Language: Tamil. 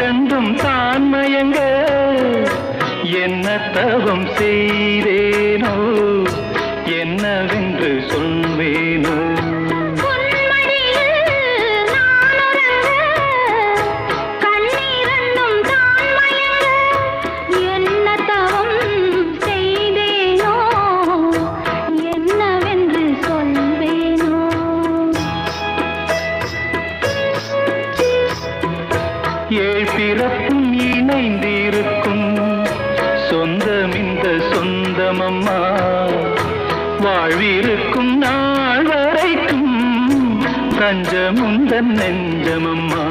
இரண்டும் தான் மயங்க என்ன தவம் செய்தேனோ என்னவென்று சொல்வேனோ ஏழ் பிறப்பும் இணைந்திருக்கும் சொந்தம் இந்த சொந்தமம்மா வாழ்விருக்கும் நாள் வரைக்கும் தஞ்சமுந்தன் நெஞ்சமம்மா